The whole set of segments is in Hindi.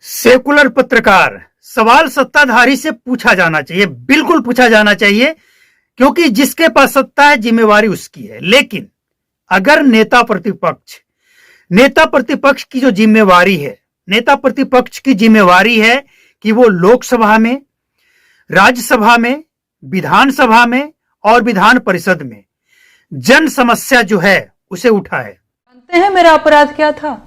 सेकुलर पत्रकार, सवाल सत्ताधारी से पूछा जाना चाहिए, बिल्कुल पूछा जाना चाहिए, क्योंकि जिसके पास सत्ता है जिम्मेवारी उसकी है। लेकिन अगर नेता प्रतिपक्ष की जो जिम्मेवारी है, नेता प्रतिपक्ष की जिम्मेवारी है कि वो लोकसभा में, राज्यसभा में, विधानसभा में और विधान परिषद में जन समस्या जो है उसे उठाए। जानते हैं मेरा अपराध क्या था?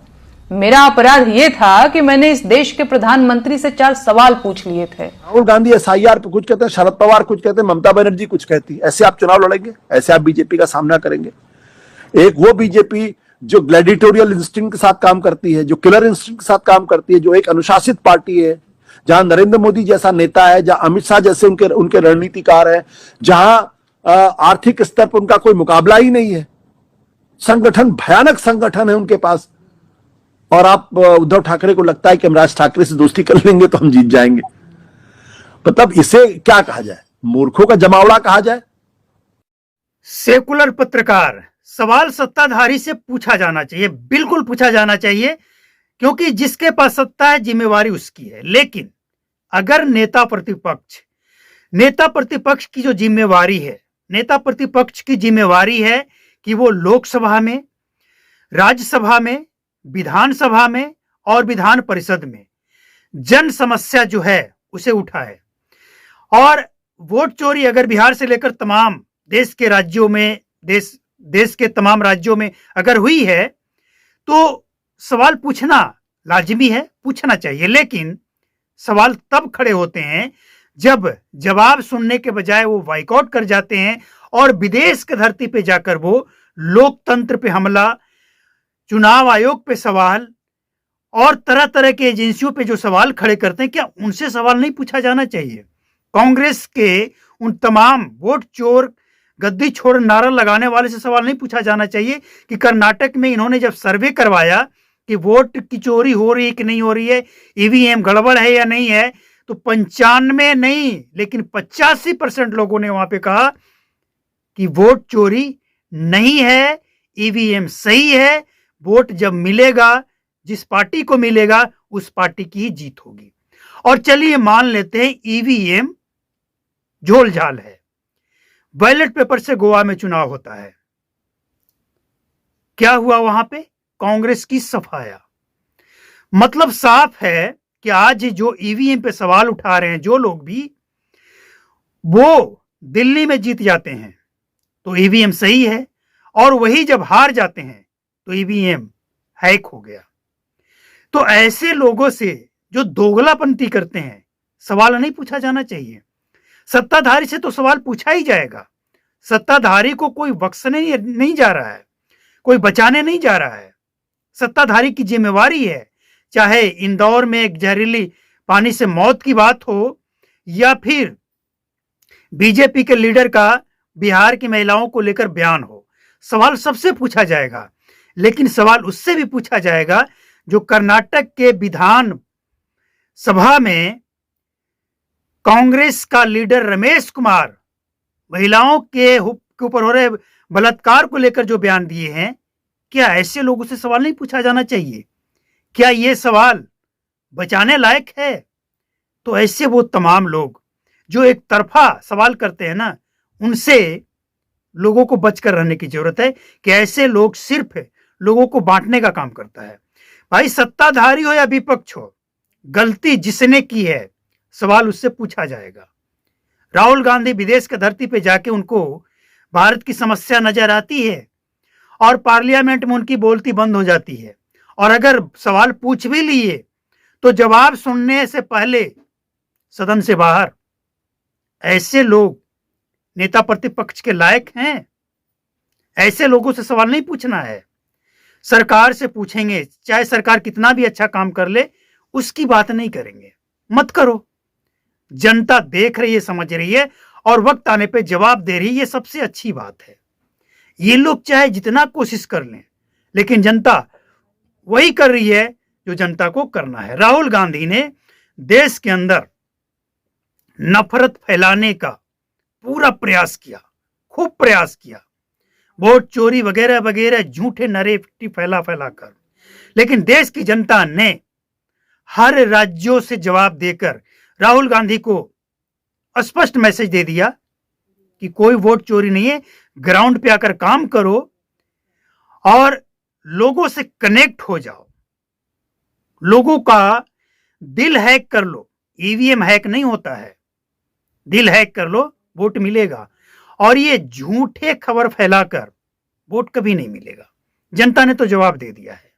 मेरा अपराध यह था कि मैंने इस देश के प्रधानमंत्री से 4 सवाल पूछ लिए थे। राहुल गांधी एसआईआर पे कुछ कहते हैं, शरद पवार कुछ कहते हैं, ममता बनर्जी कुछ कहती है। ऐसे आप चुनाव लड़ेंगे? ऐसे आप बीजेपी का सामना करेंगे? एक वो बीजेपी जो ग्लैडिटोरियल इंस्टिंक्ट के साथ काम करती है, जो किलर इंस्टिंक्ट के साथ काम करती है, जो एक अनुशासित पार्टी है, जहां नरेंद्र मोदी जैसा नेता है, जहां अमित शाह जैसे उनके रणनीतिकार है, जहां आर्थिक स्तर पर उनका कोई मुकाबला ही नहीं है। संगठन, भयानक संगठन है उनके पास। और आप उद्धव ठाकरे को लगता है कि हम राज ठाकरे से दोस्ती कर लेंगे तो हम जीत जाएंगे। मतलब इसे क्या कहा जाए? मूर्खों का जमावड़ा कहा जाए। सेकुलर पत्रकार, सवाल सत्ताधारी से पूछा जाना चाहिए, बिल्कुल पूछा जाना चाहिए, क्योंकि जिसके पास सत्ता है जिम्मेवारी उसकी है। लेकिन अगर नेता प्रतिपक्ष की जो जिम्मेवारी है, नेता प्रतिपक्ष की जिम्मेवारी है कि वो लोकसभा में, राज्यसभा में, विधानसभा में और विधान परिषद में जन समस्या जो है उसे उठाए। और वोट चोरी अगर बिहार से लेकर तमाम देश के राज्यों में, देश के तमाम राज्यों में अगर हुई है तो सवाल पूछना लाजिमी है, पूछना चाहिए। लेकिन सवाल तब खड़े होते हैं जब जवाब सुनने के बजाय वो बाइकआउट कर जाते हैं और विदेश की धरती पे जाकर वो लोकतंत्र पे हमला, चुनाव आयोग पे सवाल और तरह तरह के एजेंसियों पे जो सवाल खड़े करते हैं, क्या उनसे सवाल नहीं पूछा जाना चाहिए? कांग्रेस के उन तमाम वोट चोर, गद्दी छोड़ नारा लगाने वाले से सवाल नहीं पूछा जाना चाहिए कि कर्नाटक में इन्होंने जब सर्वे करवाया कि वोट की चोरी हो रही है कि नहीं हो रही है, ईवीएम गड़बड़ है या नहीं है, तो 95 नहीं लेकिन 85% लोगों ने वहां पे कहा कि वोट चोरी नहीं है, ईवीएम सही है, वोट जब मिलेगा, जिस पार्टी को मिलेगा उस पार्टी की ही जीत होगी। और चलिए मान लेते हैं ईवीएम झोल झाल है, बैलेट पेपर से गोवा में चुनाव होता है, क्या हुआ वहां पे? कांग्रेस की सफाया। मतलब साफ है कि आज जो ईवीएम पे सवाल उठा रहे हैं जो लोग भी, वो दिल्ली में जीत जाते हैं तो ईवीएम सही है, और वही जब हार जाते हैं तो ईवीएम हैक हो गया। तो ऐसे लोगों से जो दोगलापंती करते हैं सवाल नहीं पूछा जाना चाहिए। सत्ताधारी से तो सवाल पूछा ही जाएगा। सत्ताधारी को कोई बख्शने नहीं जा रहा है, कोई बचाने नहीं जा रहा है। सत्ताधारी की जिम्मेवारी है, चाहे इंदौर में एक जहरीली पानी से मौत की बात हो या फिर बीजेपी के लीडर का बिहार की महिलाओं को लेकर बयान हो, सवाल सबसे पूछा जाएगा। लेकिन सवाल उससे भी पूछा जाएगा जो कर्नाटक के विधान सभा में कांग्रेस का लीडर रमेश कुमार महिलाओं के ऊपर हो रहे बलात्कार को लेकर जो बयान दिए हैं, क्या ऐसे लोगों से सवाल नहीं पूछा जाना चाहिए? क्या ये सवाल बचाने लायक है? तो ऐसे वो तमाम लोग जो एक तरफा सवाल करते हैं ना, उनसे लोगों को बचकर रहने की जरूरत है कि ऐसे लोग सिर्फ लोगों को बांटने का काम करता है। भाई सत्ताधारी हो या विपक्ष हो, गलती जिसने की है सवाल उससे पूछा जाएगा। राहुल गांधी विदेश की धरती पे जाके उनको भारत की समस्या नजर आती है और पार्लियामेंट में उनकी बोलती बंद हो जाती है, और अगर सवाल पूछ भी लिए तो जवाब सुनने से पहले सदन से बाहर। ऐसे लोग नेता प्रतिपक्ष के लायक हैं? ऐसे लोगों से सवाल नहीं पूछना है। सरकार से पूछेंगे, चाहे सरकार कितना भी अच्छा काम कर ले, उसकी बात नहीं करेंगे। मत करो। जनता देख रही है, समझ रही है और वक्त आने पे जवाब दे रही है, ये सबसे अच्छी बात है। ये लोग चाहे जितना कोशिश कर लें, लेकिन जनता वही कर रही है जो जनता को करना है। राहुल गांधी ने देश के अंदर नफरत फैलाने का पूरा प्रयास किया, खूब प्रयास किया, वोट चोरी वगैरह वगैरह झूठे नरेटिव फैला कर, लेकिन देश की जनता ने हर राज्यों से जवाब देकर राहुल गांधी को स्पष्ट मैसेज दे दिया कि कोई वोट चोरी नहीं है, ग्राउंड पे आकर काम करो और लोगों से कनेक्ट हो जाओ, लोगों का दिल हैक कर लो। ईवीएम हैक नहीं होता है, दिल हैक कर लो, वोट मिलेगा। और ये झूठे खबर फैलाकर वोट कभी नहीं मिलेगा। जनता ने तो जवाब दे दिया है।